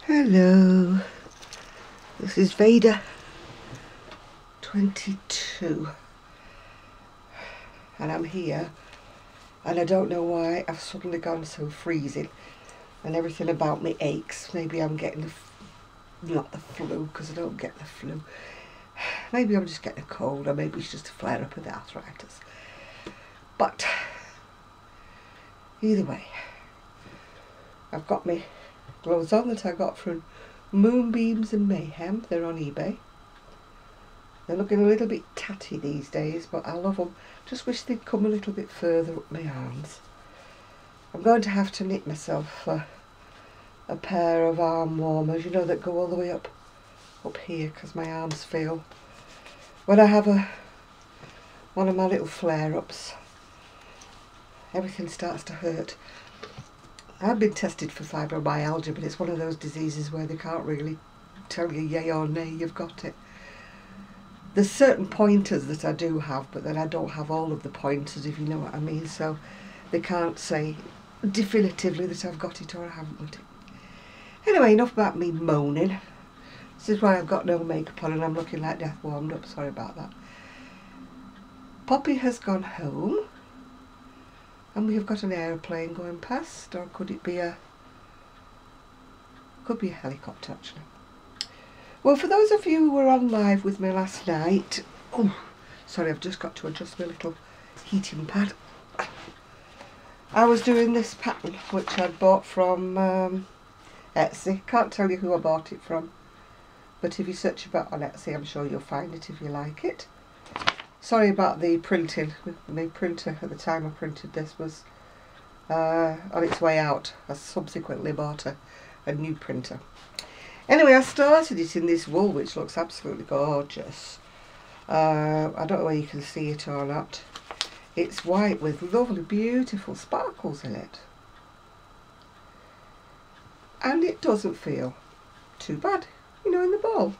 Hello, this is VEDA 22 and I'm here, and I don't know why I've suddenly gone so freezing and everything about me aches. Maybe I'm getting not the flu, because I don't get the flu. Maybe I'm just getting a cold, or maybe it's just a flare up of the arthritis. But either way, I've got my gloves on that I got from Moonbeams and Mayhem. They're on eBay. They're looking a little bit tatty these days, but I love them. Just wish they'd come a little bit further up my arms. I'm going to have to knit myself a pair of arm warmers, you know, that go all the way up here, because my arms feel, when I have one of my little flare-ups, everything starts to hurt. I've been tested for fibromyalgia, but it's one of those diseases where they can't really tell you yay or nay you've got it. There's certain pointers that I do have, but then I don't have all of the pointers, if you know what I mean, so they can't say definitively that I've got it or I haven't got it. Anyway, enough about me moaning. This is why I've got no makeup on and I'm looking like death warmed up. Sorry about that. Poppy has gone home, and we have got an aeroplane going past, or could it be could be a helicopter actually. Well, for those of you who were on live with me last night, oh, sorry, I've just got to adjust my little heating pad. I was doing this pattern which I'd bought from Etsy. Can't tell you who I bought it from, but if you search about on Etsy, I'm sure you'll find it if you like it. Sorry about the printing. My printer at the time I printed this was on its way out. I subsequently bought a new printer. Anyway, I started it in this wool, which looks absolutely gorgeous. I don't know whether you can see it or not. It's white with lovely, beautiful sparkles in it. And it doesn't feel too bad, you know, in the ball.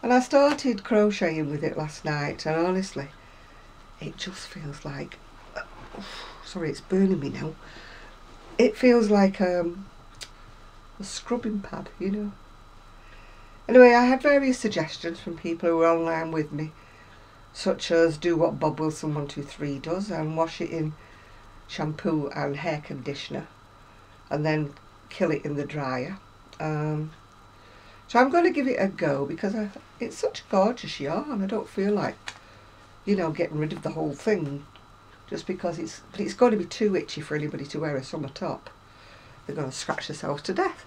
And I started crocheting with it last night, and honestly, it just feels like, sorry, it's burning me now. It feels like a scrubbing pad, you know. Anyway, I had various suggestions from people who were online with me, such as do what Bob Wilson 123 does and wash it in shampoo and hair conditioner and then kill it in the dryer. So I'm going to give it a go, because it's such a gorgeous yarn. I don't feel like, you know, getting rid of the whole thing just because it's going to be too itchy for anybody to wear a summer top. They're going to scratch themselves to death.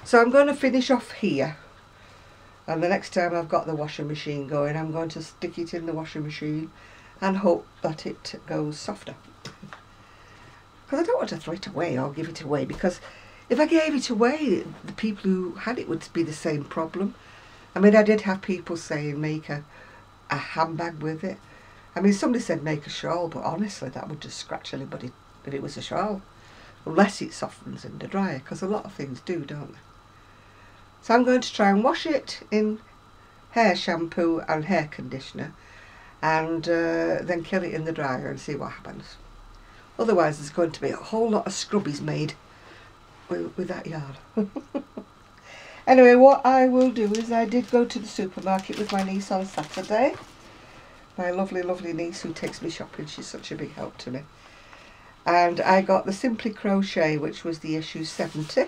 So I'm going to finish off here, and the next time I've got the washing machine going, I'm going to stick it in the washing machine and hope that it goes softer. Because I don't want to throw it away or give it away, because if I gave it away, the people who had it would be the same problem. I mean, I did have people saying make a handbag with it. I mean, somebody said make a shawl, but honestly, that would just scratch anybody if it was a shawl. Unless it softens in the dryer, because a lot of things do, don't they? So I'm going to try and wash it in hair shampoo and hair conditioner, and then kill it in the dryer and see what happens. Otherwise, there's going to be a whole lot of scrubbies made with that yarn. Anyway, what I will do is, I did go to the supermarket with my niece on Saturday. My lovely, lovely niece who takes me shopping. She's such a big help to me. And I got the Simply Crochet, which was the issue 70.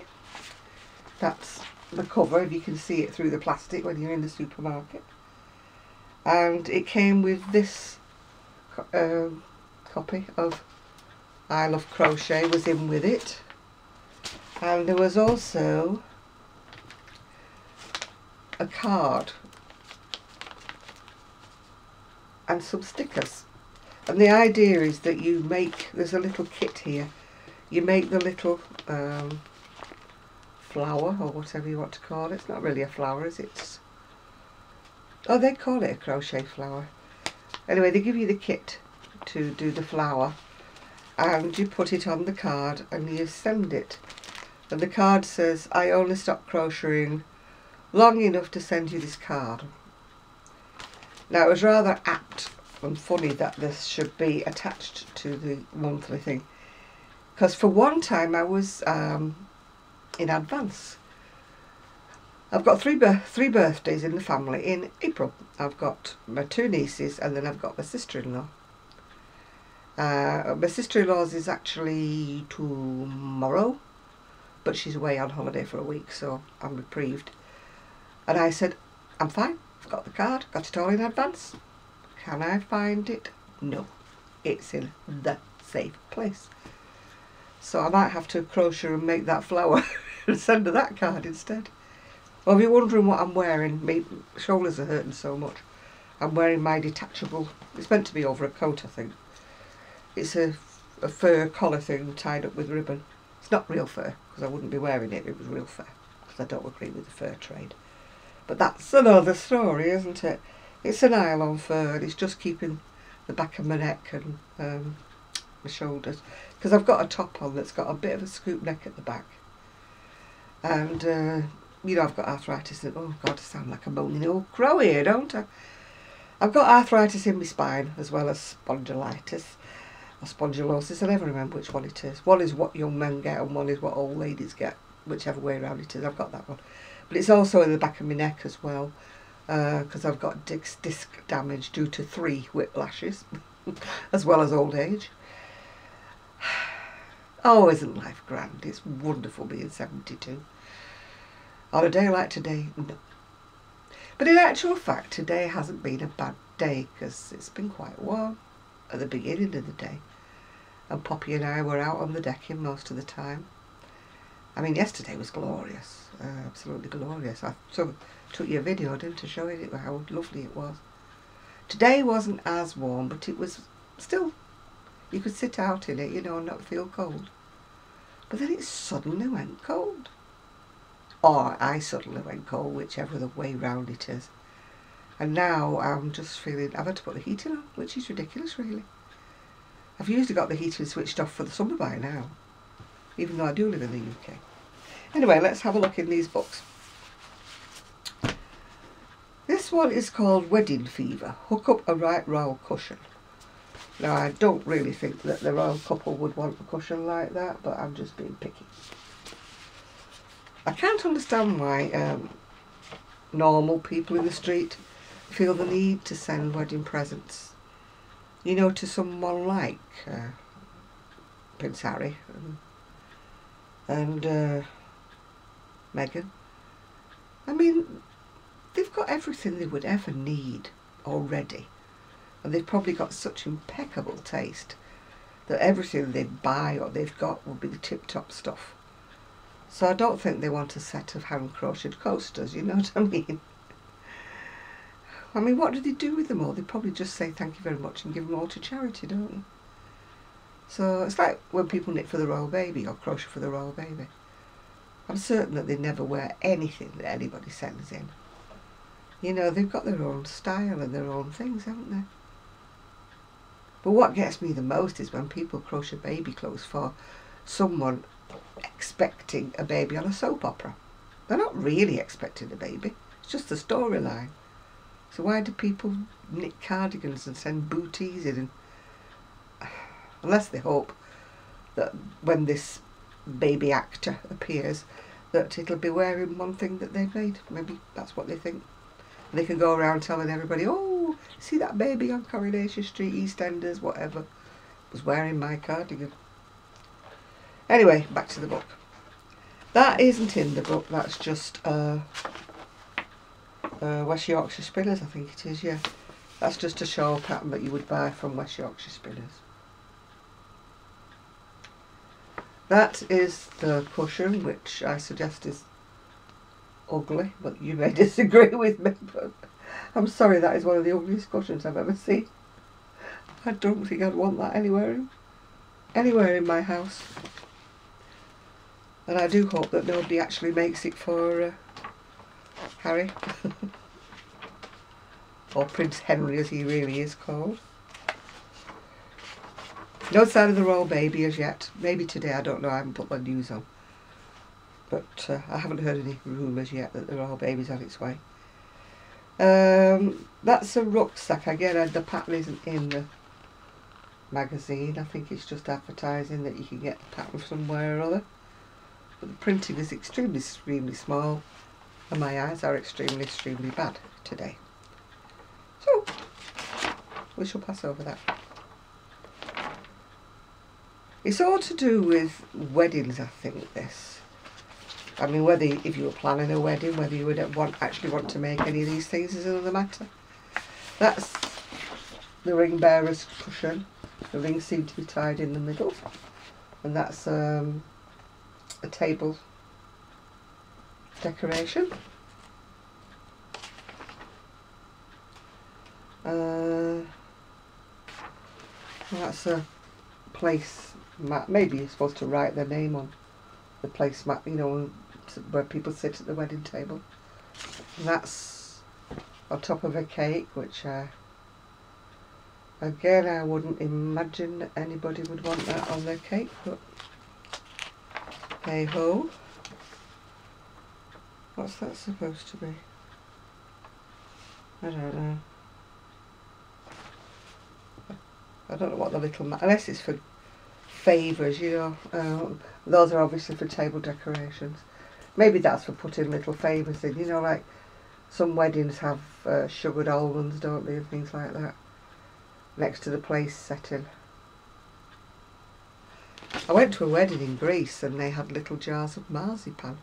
That's the cover, if you can see it through the plastic when you're in the supermarket. And it came with this copy of I Love Crochet was in with it. And there was also a card and some stickers. And the idea is that you make, there's a little kit here, you make the little flower, or whatever you want to call it. It's not really a flower, is it? Oh, they call it a crochet flower. Anyway, they give you the kit to do the flower, and you put it on the card and you send it. And the card says, I only stopped crocheting long enough to send you this card. Now, it was rather apt and funny that this should be attached to the monthly thing, because for one time I was in advance. I've got three birthdays in the family in April. I've got my 2 nieces and then I've got my sister-in-law. My sister-in-law's is actually tomorrow, but she's away on holiday for a week, so I'm reprieved. And I said, I'm fine, I've got the card, got it all in advance. Can I find it? No, it's in the safe place. So I might have to crochet and make that flower and send her that card instead. Well, if you're wondering what I'm wearing, my shoulders are hurting so much. I'm wearing my detachable, it's meant to be over a coat, I think. It's a fur collar thing tied up with ribbon. It's not real fur, because I wouldn't be wearing it if it was real fur, because I don't agree with the fur trade. But that's another story, isn't it? It's a nylon fur, and it's just keeping the back of my neck and my shoulders. Because I've got a top on that's got a bit of a scoop neck at the back. And, you know, I've got arthritis. And, oh, God, I sound like a moaning old crow here, don't I? I've got arthritis in my spine, as well as spondylitis. Or spondylosis, I never remember which one it is. One is what young men get and one is what old ladies get, whichever way around it is. I've got that one. But it's also in the back of my neck as well, because I've got disc damage due to 3 whiplashes, as well as old age. Oh, isn't life grand? It's wonderful being 72. On a day like today, no. But in actual fact, today hasn't been a bad day, because it's been quite warm at the beginning of the day. And Poppy and I were out on the decking most of the time. I mean, yesterday was glorious, absolutely glorious. I took you a video, didn't I, showing it how lovely it was. Today wasn't as warm, but it was still, you could sit out in it, you know, and not feel cold. But then it suddenly went cold. Or I suddenly went cold, whichever the way round it is. And now I'm just feeling, I've had to put the heating on, which is ridiculous really. I've usually got the heating switched off for the summer by now, even though I do live in the UK. Anyway, let's have a look in these books. This one is called Wedding Fever, Hook Up a Right Royal Cushion. Now, I don't really think that the royal couple would want a cushion like that, but I'm just being picky. I can't understand why normal people in the street feel the need to send wedding presents, you know, to someone like Prince Harry and Meghan. I mean, they've got everything they would ever need already. And they've probably got such impeccable taste that everything they buy or they've got will be the tip-top stuff. So I don't think they want a set of hand-crocheted coasters, you know what I mean? I mean, what do they do with them all? They probably just say thank you very much and give them all to charity, don't they? So it's like when people knit for the royal baby or crochet for the royal baby. I'm certain that they never wear anything that anybody sends in. You know, they've got their own style and their own things, haven't they? But what gets me the most is when people crochet baby clothes for someone expecting a baby on a soap opera. They're not really expecting a baby, it's just the storyline. So why do people knit cardigans and send booties in? Unless they hope that when this baby actor appears that it'll be wearing one thing that they've made. Maybe that's what they think. And they can go around telling everybody, oh, see that baby on Coronation Street, EastEnders, whatever, was wearing my cardigan. Anyway, back to the book. That isn't in the book, that's just West Yorkshire Spinners, I think it is, yeah. That's just a shawl pattern that you would buy from West Yorkshire Spinners. That is the cushion, which I suggest is ugly, but you may disagree with me, but I'm sorry, that is one of the ugliest cushions I've ever seen. I don't think I'd want that anywhere in my house. And I do hope that nobody actually makes it for Harry. Or Prince Henry, as he really is called. No sign of the royal baby as yet. Maybe today, I don't know, I haven't put my news on. But I haven't heard any rumours yet that the royal baby's on its way. That's a rucksack. Again, the pattern isn't in the magazine. I think it's just advertising that you can get the pattern somewhere or other. But the printing is extremely small. and my eyes are extremely bad today. So we shall pass over that. It's all to do with weddings, I think, this. I mean, whether if you were planning a wedding, whether you would actually want to make any of these things is another matter. That's the ring bearer's cushion. The rings seem to be tied in the middle. And that's a table decoration. That's a place mat. Maybe you're supposed to write their name on the place mat, you know, where people sit at the wedding table. And that's on top of a cake, which again, I wouldn't imagine that anybody would want that on their cake, but hey ho. What's that supposed to be? I don't know. I don't know what the little, unless it's for favours, you know. Those are obviously for table decorations. Maybe that's for putting little favours in, you know, like some weddings have sugared almonds, don't they, and things like that, next to the place setting. I went to a wedding in Greece and they had little jars of marzipan.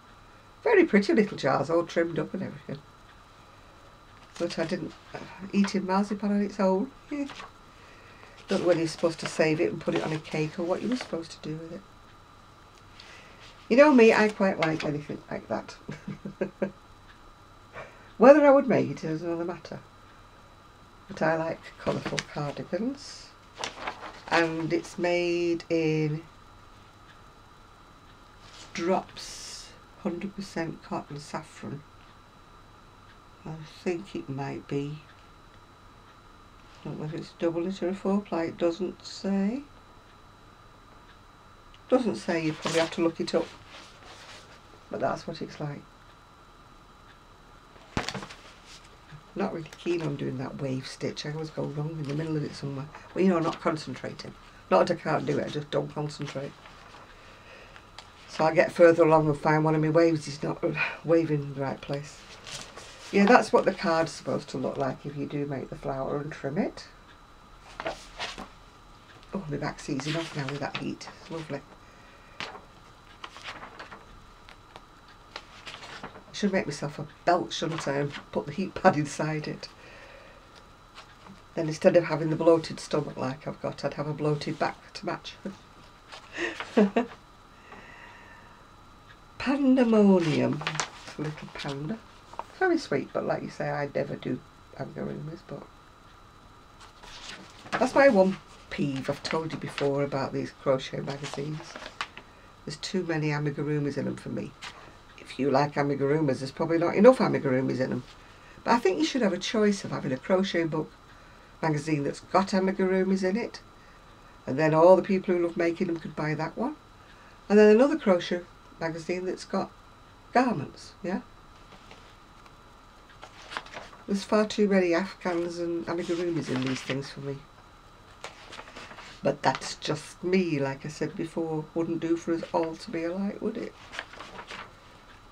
Very pretty little jars, all trimmed up and everything. But I didn't eating marzipan on its own. Yeah. Don't know whether you're supposed to save it and put it on a cake or what you were supposed to do with it. You know me, I quite like anything like that. Whether I would make it is another matter. But I like colourful cardigans. And it's made in drops, 100% cotton saffron. I think it might be. I don't know if it's double knit or a 4-ply, it doesn't say. Doesn't say, you probably have to look it up. But that's what it's like. Not really keen on doing that wave stitch. I always go wrong in the middle of it somewhere. Well, you know, not concentrating. Not that I can't do it, I just don't concentrate. So I get further along and find one of my waves is not waving in the right place. Yeah, that's what the card's supposed to look like if you do make the flower and trim it. Oh, my back's easing off now with that heat. It's lovely. I should make myself a belt, shouldn't I, and put the heat pad inside it. Then instead of having the bloated stomach like I've got, I'd have a bloated back to match. Pandemonium. It's a little panda. Very sweet, but like you say, I'd never do amigurumis, but that's my one peeve. I've told you before about these crochet magazines. There's too many amigurumis in them for me. If you like amigurumis, there's probably not enough amigurumis in them. But I think you should have a choice of having a crochet book magazine that's got amigurumis in it, and then all the people who love making them could buy that one, and then another crochet magazine that's got garments, yeah? There's far too many Afghans and amigurumis in these things for me. But that's just me, like I said before. Wouldn't do for us all to be alike, would it?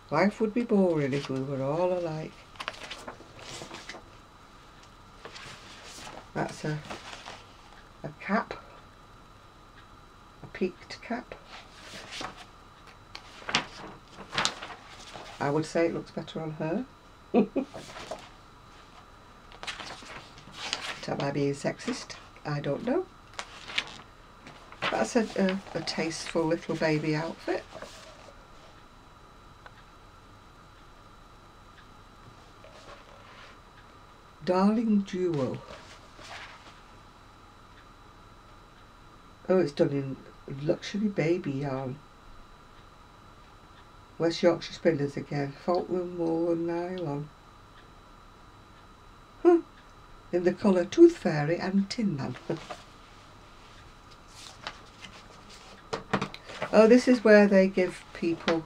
Life would be boring if we were all alike. That's a cap. A peaked cap. I would say it looks better on her. Am I being sexist? I don't know. That's a tasteful little baby outfit. Darling Duo. Oh, it's done in luxury baby yarn. West Yorkshire Spinners again. Falkland wool and nylon. In the colour Tooth Fairy and Tin Man. Oh, this is where they give people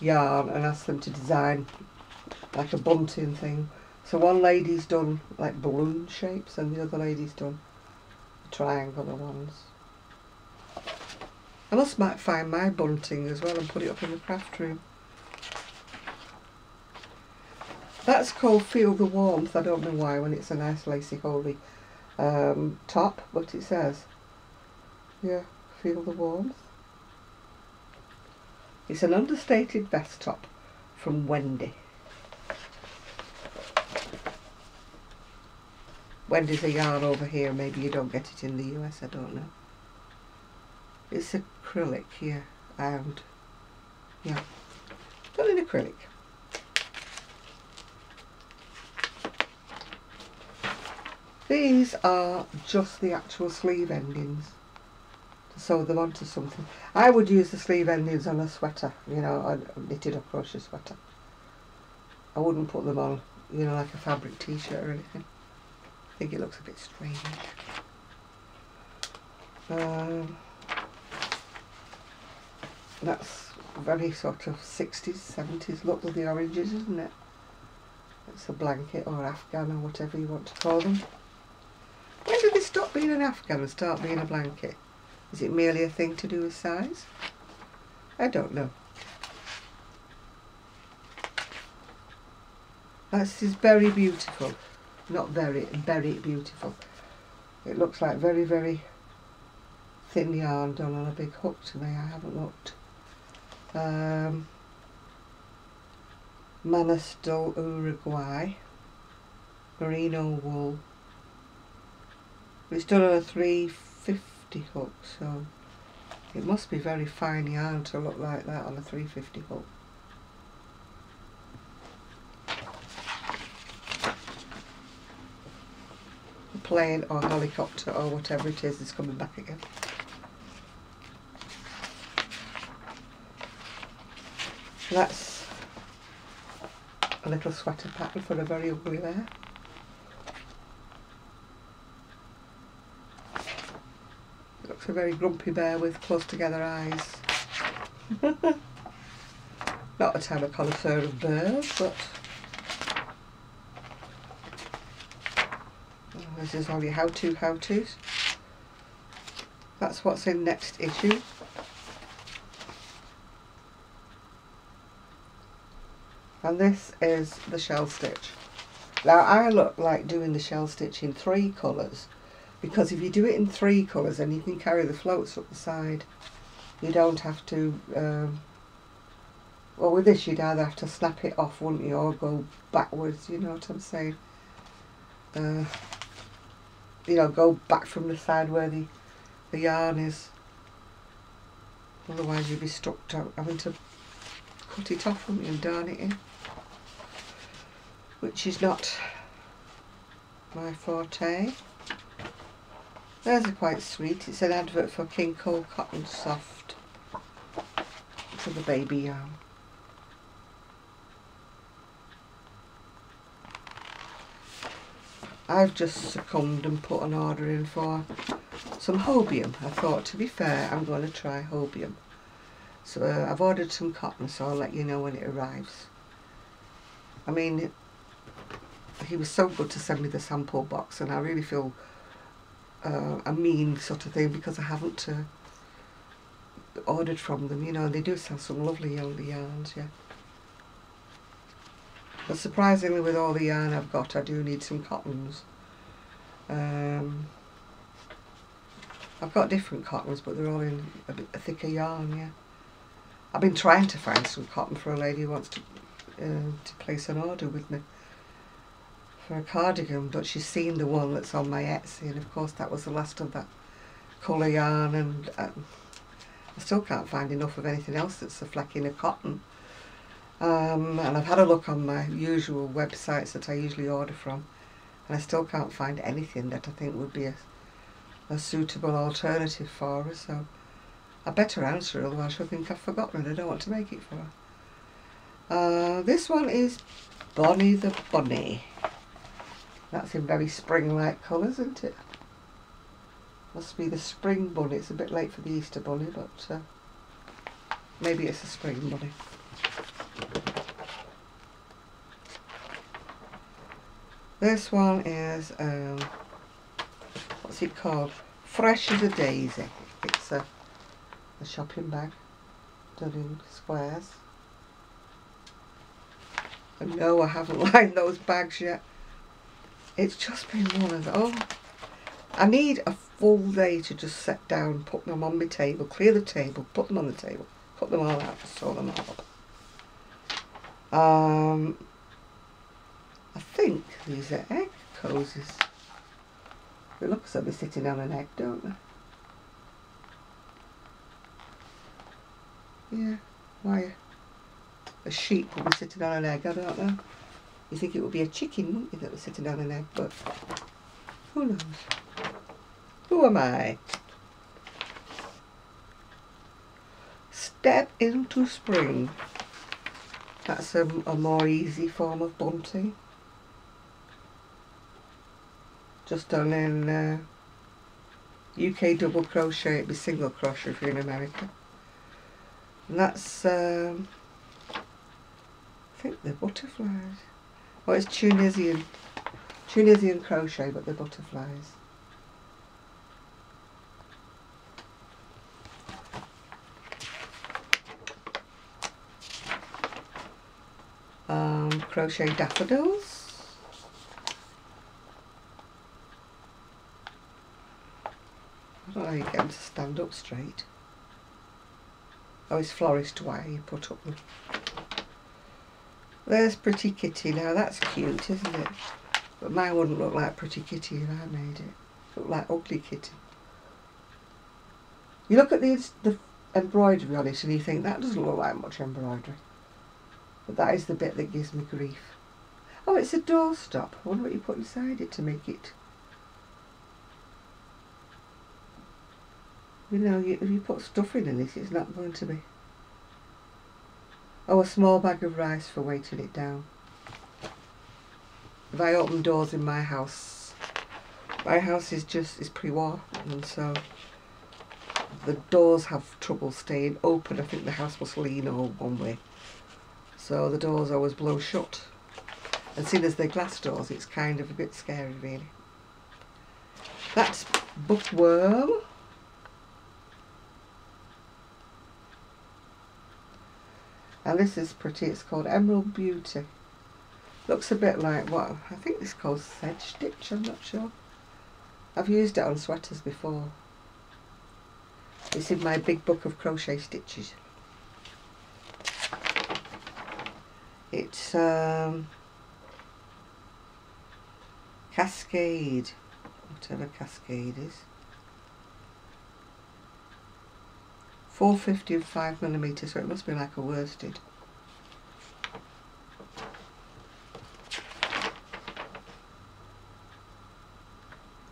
yarn and ask them to design like a bunting thing. So one lady's done like balloon shapes and the other lady's done triangular ones. I might find my bunting as well and put it up in the craft room. That's called Feel the Warmth. I don't know why when it's a nice lacy holey top, but it says, yeah, Feel the Warmth. It's an understated vest top from Whinge. Whinge's a yarn over here, maybe you don't get it in the US, I don't know. It's acrylic here, and yeah, done in acrylic. These are just the actual sleeve endings to sew them onto something. I would use the sleeve endings on a sweater, you know, a knitted or crochet sweater. I wouldn't put them on, you know, like a fabric t-shirt or anything. I think it looks a bit strange. That's very sort of 60s, 70s look with the oranges, isn't it? It's a blanket or Afghan or whatever you want to call them. When did they stop being an Afghan and start being a blanket? Is it merely a thing to do with size? I don't know. This is very beautiful. Not very beautiful. It looks like very, very thin yarn done on a big hook to me. I haven't looked. Manastal, Uruguay. Merino wool. It's done on a 350 hook, so it must be very fine yarn to look like that on a 350 hook. A plane or helicopter or whatever it is coming back again. That's a little sweater pattern for a very ugly bear. It looks a very grumpy bear with close together eyes. Not that I'm a connoisseur of bears, but this is only how-tos. That's what's in next issue. And this is the shell stitch. Now I look like doing the shell stitch in 3 colours, because if you do it in 3 colours then you can carry the floats up the side. You don't have to, well with this you'd either have to snap it off, wouldn't you, or go backwards, you know what I'm saying. You know, go back from the side where the yarn is. Otherwise you'd be stuck having to cut it off, wouldn't you, and darn it in. Which is not my forte. There's a quite sweet. It's an advert for King Cole Cotton Soft for the baby yarn. I've just succumbed and put an order in for some hobium. I thought, to be fair, I'm going to try hobium. So I've ordered some cotton, so I'll let you know when it arrives. I mean, he was so good to send me the sample box, and I really feel a mean sort of thing because I haven't ordered from them, you know. They do sell some lovely yarns, yeah. But surprisingly, with all the yarn I've got, I do need some cottons. I've got different cottons, but they're all in a bit thicker yarn, yeah. I've been trying to find some cotton for a lady who wants to place an order with me for a cardigan, but she's seen the one that's on my Etsy, and of course that was the last of that colour yarn, and I still can't find enough of anything else that's a flecking of cotton. And I've had a look on my usual websites that I usually order from, and I still can't find anything that I think would be a suitable alternative for her, so I better answer her, otherwise she'll think I've forgotten and I don't want to make it for her. This one is Bonnie the Bunny. That's in very spring-like colours, isn't it? Must be the spring bunny. It's a bit late for the Easter bunny, but maybe it's a spring bunny. This one is, what's it called? Fresh as a Daisy. It's a shopping bag done in squares. And no, I haven't lined those bags yet. It's just been one of those. I need a full day to just sit down, put them on my table, clear the table, put them on the table, put them all out, sew them all up. I think these are egg cozies. It looks like they're sitting on an egg, don't they? Yeah, why? A sheep will be sitting on an egg, I don't know. You think it would be a chicken, wouldn't you, that was sitting on an egg, but who knows? Who am I? Step into spring. That's a more easy form of bunting. Just done in UK double crochet, it'd be single crochet if you're in America. And that's, I think they're butterflies. Oh, it's Tunisian crochet, but they're butterflies. Crochet daffodils. I don't know how you get them to stand up straight. Oh, it's florist wire you put up them. There's Pretty Kitty. Now that's cute, isn't it? But mine wouldn't look like Pretty Kitty if I made it. It looked like Ugly Kitty. You look at the embroidery on it and you think that doesn't look like much embroidery. But that is the bit that gives me grief. Oh, it's a doorstop. I wonder what you put inside it to make it. You know, if you put stuff in this, it's not going to be. Oh, a small bag of rice for weighting it down. If I open doors in my house is pre-war, and so the doors have trouble staying open. I think the house must lean all one way. So the doors always blow shut. And seeing as they're glass doors, it's kind of a bit scary, really. That's bookworm. And this is pretty, it's called Emerald Beauty. Looks a bit like what, I think it's called sedge stitch, I'm not sure. I've used it on sweaters before. It's in my big book of crochet stitches. It's Cascade, whatever Cascade is. 450 and 5mm, so it must be like a worsted.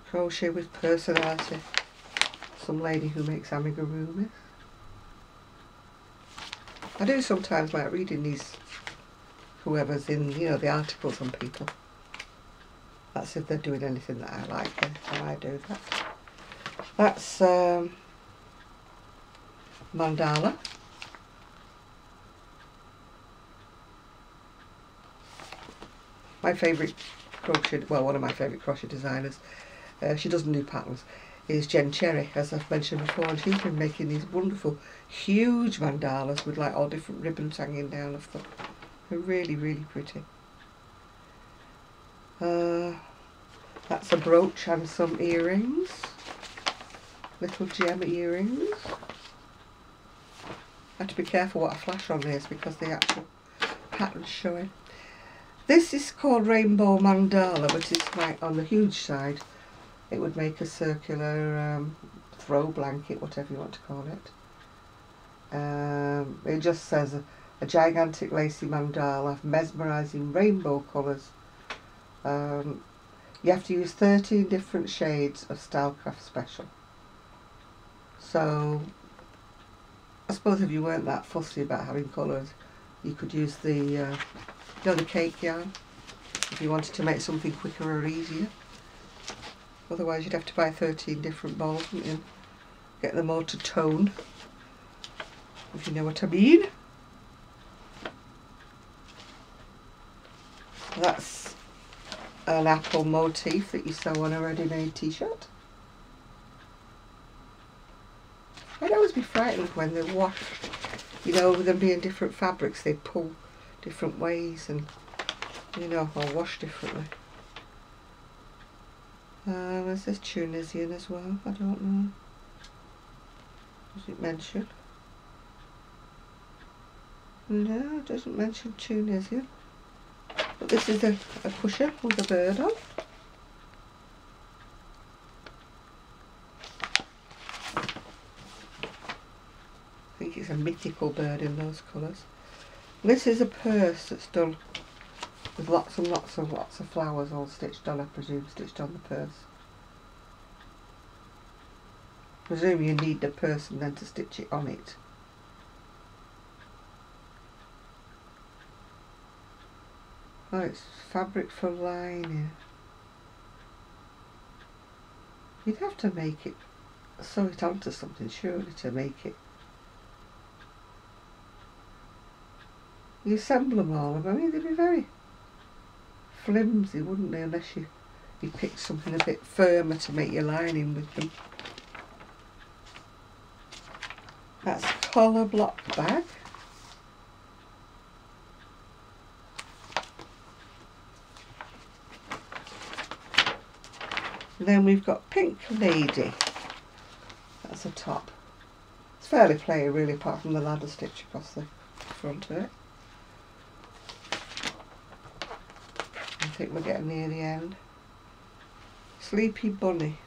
Crochet with Personality. Some lady who makes amigurumis. I do sometimes like reading these, whoever's in, you know, the articles on people. That's if they're doing anything that I like, then I do that. That's mandala. My favourite crochet, well, one of my favourite crochet designers, she does new patterns, is Jen Cherry, as I've mentioned before, and she's been making these wonderful, huge mandalas with like all different ribbons hanging down of them. They're really, really pretty. That's a brooch and some earrings, little gem earrings. I have to be careful what I flash on this because the actual pattern's showing. This is called Rainbow Mandala, but it's like on the huge side. It would make a circular throw blanket, whatever you want to call it. It just says a gigantic lacy mandala, mesmerising rainbow colours. You have to use 13 different shades of Stylecraft Special. So I suppose if you weren't that fussy about having colours, you could use the, you know, the cake yarn, if you wanted to make something quicker or easier. Otherwise you'd have to buy 13 different balls, wouldn't you? Get them all to tone, if you know what I mean. That's an apple motif that you sew on a ready-made t-shirt. I'd always be frightened when they wash, you know, with them being different fabrics, they pull different ways, and you know, or wash differently. There's this Tunisian as well, I don't know. Does it mention? No, it doesn't mention Tunisian. But this is a cushion with a bird on. I think it's a mythical bird in those colours. This is a purse that's done with lots and lots of flowers all stitched on, I presume, stitched on the purse. I presume you need the purse and then to stitch it on it. Oh, it's fabric for lining. You'd have to make it, sew it onto something surely to make it. You assemble them all, I mean they'd be very flimsy, wouldn't they, unless you picked something a bit firmer to make your lining with them. That's a collar block bag. And then we've got Pink Lady. That's a top. It's fairly plain really, apart from the ladder stitch across the front of it. I think we're getting near the end. Sleepy Bunny.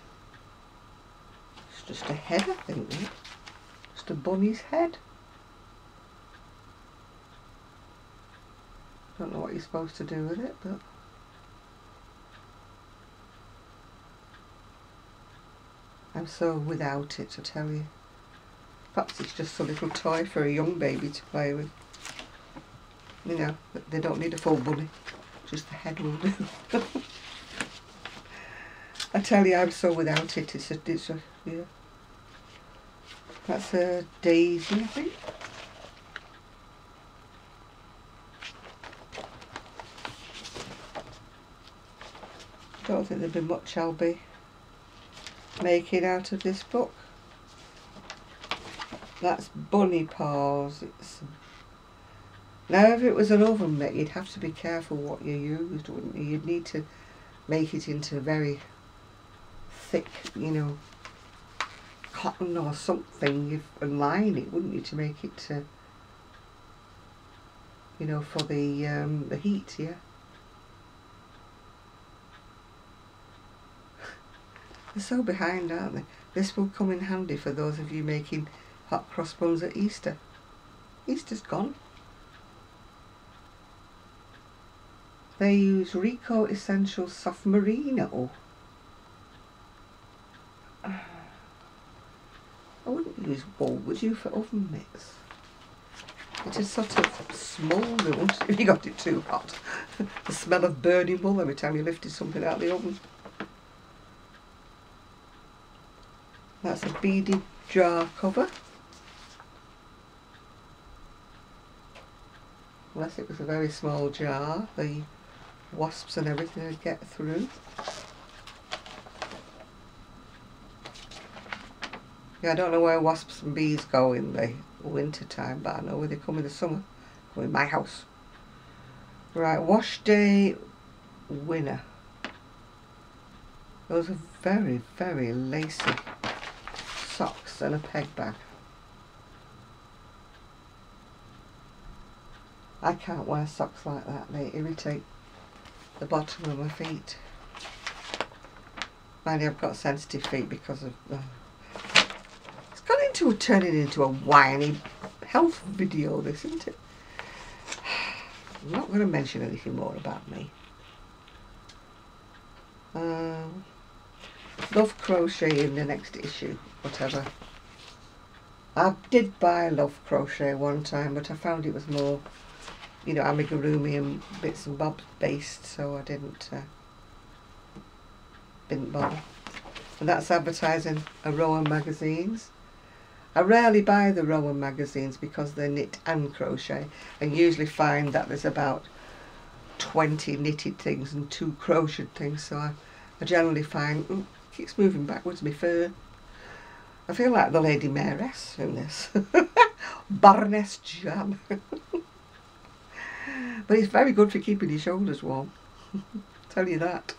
It's just a head, I think. Just a bunny's head. Don't know what you're supposed to do with it, but I'm so without it, I tell you. Perhaps it's just a little toy for a young baby to play with. You know, they don't need a full bunny. Just the head will do. I tell you, I'm so without it. It's a yeah. That's a daisy, I think. Don't think there'll be much I'll be making out of this book. That's bunny paws. Now if it was an oven mitt, you'd have to be careful what you used, wouldn't you? You'd need to make it into very thick, you know, cotton or something and line it, wouldn't you, to make it to, you know, for the heat, yeah. They're so behind, aren't they? This will come in handy for those of you making hot cross buns at Easter. Easter's gone. They use Rico Essential Soft Merino. I wouldn't use wool, would you, for oven mitts? It is sort of smoulder, wouldn't it, if you got it too hot. The smell of burning wool every time you lifted something out of the oven. That's a beaded jar cover. Unless it was a very small jar, the wasps and everything would get through. Yeah, I don't know where wasps and bees go in the winter time, but I know where they come in the summer. Come in my house. Right, wash day winner. Those are very, very lacy socks and a peg bag. I can't wear socks like that, they irritate the bottom of my feet. Mind you, I've got sensitive feet because of it's gone into turning into a whiny health video, this, isn't it? I'm not going to mention anything more about me. Love Crochet in the next issue, whatever. I did buy Love Crochet one time, but I found it was more, you know, amigurumi and bits and bobs based, so I didn't bother. And that's advertising a Rowan magazines. I rarely buy the Rowan magazines because they're knit and crochet, and usually find that there's about 20 knitted things and 2 crocheted things, so I generally find, ooh, keeps moving backwards, my fur. I feel like the Lady Mayoress in this. Baroness Jan. But it's very good for keeping your shoulders warm. Tell you that.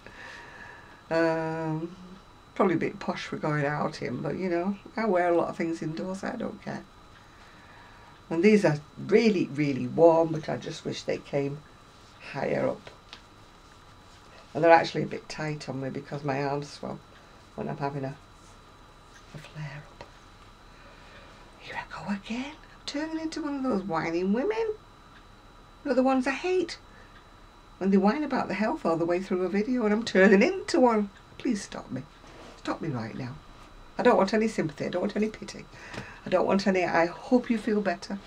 Probably a bit posh for going out in, but you know, I wear a lot of things indoors, I don't care. And these are really, really warm, but I just wish they came higher up. And they're actually a bit tight on me because my arms swell when I'm having a flare up. Here I go again. I'm turning into one of those whining women. You know, the ones I hate. When they whine about the health all the way through a video, and I'm turning into one. Please stop me. Stop me right now. I don't want any sympathy. I don't want any pity. I don't want any, I hope you feel better.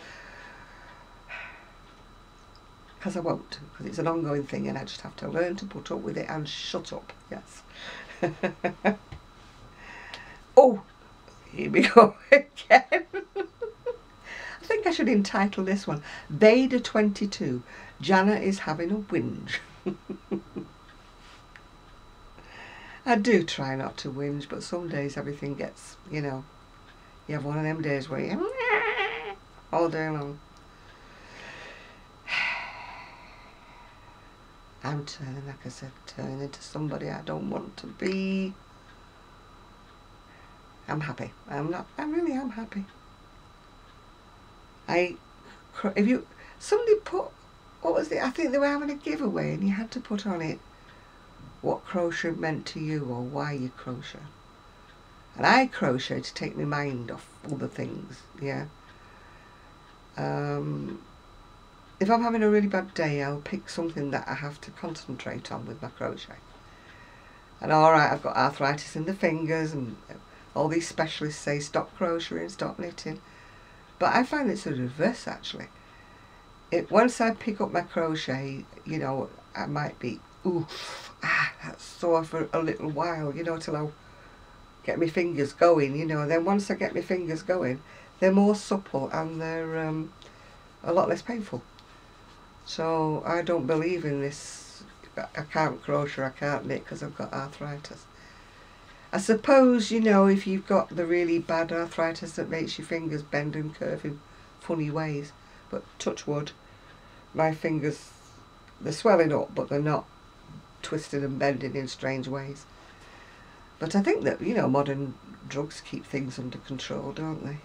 Because I won't. Because it's an ongoing thing and I just have to learn to put up with it and shut up. Yes. Oh, here we go again. I think I should entitle this one, VEDA 22. Jana is having a whinge. I do try not to whinge, but some days everything gets, you know, you have one of them days where you all day long. I'm turning, like I said, turning into somebody I don't want to be. I'm happy. I really am happy. Somebody put, what was it? I think they were having a giveaway and you had to put on it what crochet meant to you or why you crochet. And I crochet to take my mind off other things, yeah. If I'm having a really bad day, I'll pick something that I have to concentrate on with my crochet. And alright, I've got arthritis in the fingers and all these specialists say stop crocheting, stop knitting. But I find it's the reverse actually. Once I pick up my crochet, you know, I might be, that's sore for a little while, you know, till I get my fingers going, you know. Then once I get my fingers going, they're more supple and they're a lot less painful. So I don't believe in this, I can't crochet, I can't knit because I've got arthritis. I suppose, you know, if you've got the really bad arthritis that makes your fingers bend and curve in funny ways, but touch wood, my fingers, they're swelling up but they're not twisted and bending in strange ways. But I think that, you know, modern drugs keep things under control, don't they?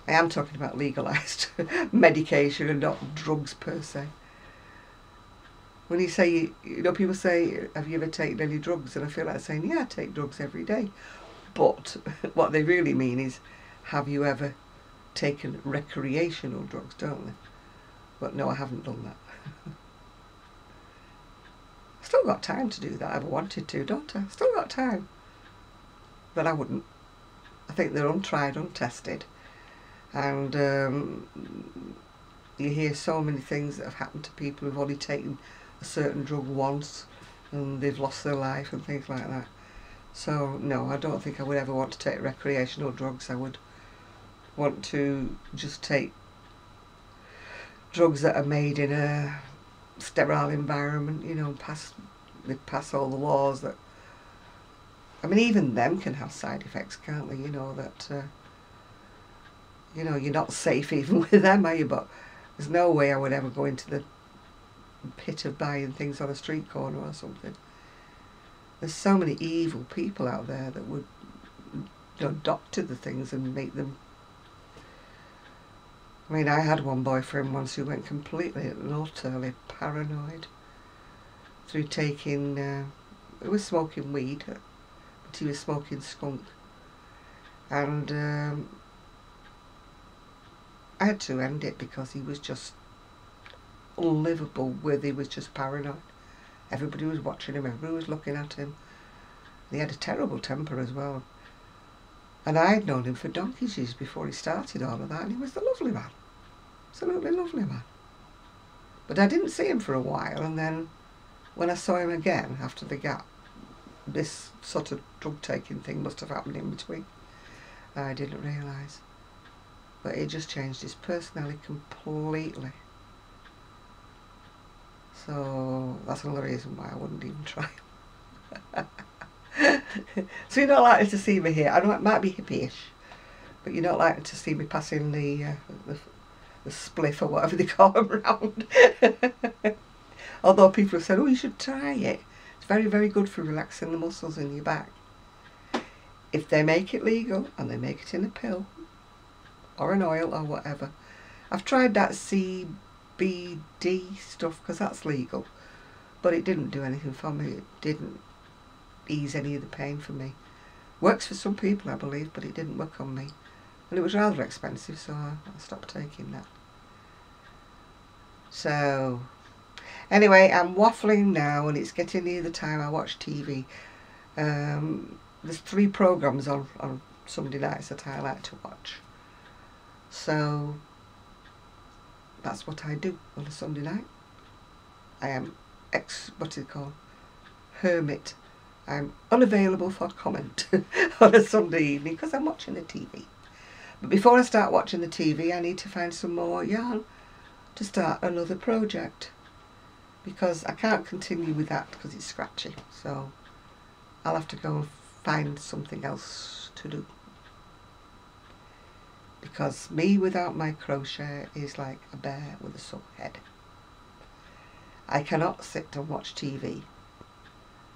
I am talking about legalised medication and not drugs per se. When you say, you know, people say, have you ever taken any drugs? And I feel like saying, yeah, I take drugs every day. But what they really mean is, have you ever taken recreational drugs, don't they? But no, I haven't done that. I've still got time to do that. I've wanted to, don't I? I've still got time. But I wouldn't. I think they're untried, untested. And you hear so many things that have happened to people who've only taken a certain drug once and they've lost their life and things like that. So no, I don't think I would ever want to take recreational drugs. I would want to just take drugs that are made in a sterile environment, you know, they pass all the laws that, I mean, even them can have side effects, can't they? You know, that you know, you're not safe even with them, are you? But there's no way I would ever go into the pit of buying things on a street corner or something. There's so many evil people out there that would, you know, doctor the things and make them. I mean, I had one boyfriend once who went completely and utterly paranoid through taking, he was smoking weed, but he was smoking skunk. And I had to end it because he was just unlivable with, he was just paranoid. Everybody was watching him, everybody was looking at him. He had a terrible temper as well. And I had known him for donkey's years before he started all of that, and he was a lovely man. Absolutely lovely man. But I didn't see him for a while, and then when I saw him again after the gap, this sort of drug taking thing must have happened in between. I didn't realise. But it just changed his personality completely. So that's another reason why I wouldn't even try. So you're not likely to see me here. I know it might be hippie-ish, but you're not likely to see me passing the the spliff or whatever they call them round. Although people have said, oh, you should try it. It's very, very good for relaxing the muscles in your back. If they make it legal and they make it in a pill or an oil or whatever. I've tried that CBD stuff because that's legal, but it didn't do anything for me. It didn't ease any of the pain for me. Works for some people, I believe, but it didn't work on me. And it was rather expensive, so I stopped taking that. So, anyway, I'm waffling now and it's getting near the time I watch TV. There's 3 programmes on Sunday nights that I like to watch. So, that's what I do on a Sunday night. I am hermit. I'm unavailable for comment on a Sunday evening because I'm watching the TV. But before I start watching the TV, I need to find some more yarn to start another project, because I can't continue with that because it's scratchy. So I'll have to go and find something else to do, because me without my crochet is like a bear with a sore head. I cannot sit and watch TV,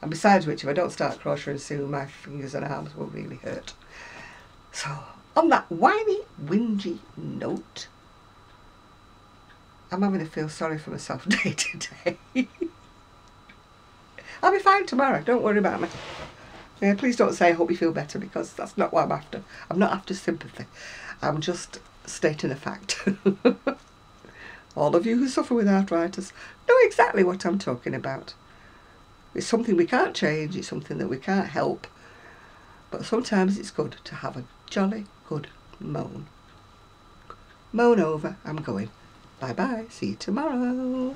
and besides which, if I don't start crocheting soon, my fingers and arms will really hurt. So on that whiny, whingy note, I'm having to feel sorry for myself day to day. I'll be fine tomorrow, don't worry about me. Yeah, please don't say I hope you feel better, because that's not what I'm after. I'm not after sympathy. I'm just stating a fact. All of you who suffer with arthritis know exactly what I'm talking about. It's something we can't change, it's something that we can't help, but sometimes it's good to have a jolly good moan. Moan over, I'm going. Bye bye, see you tomorrow.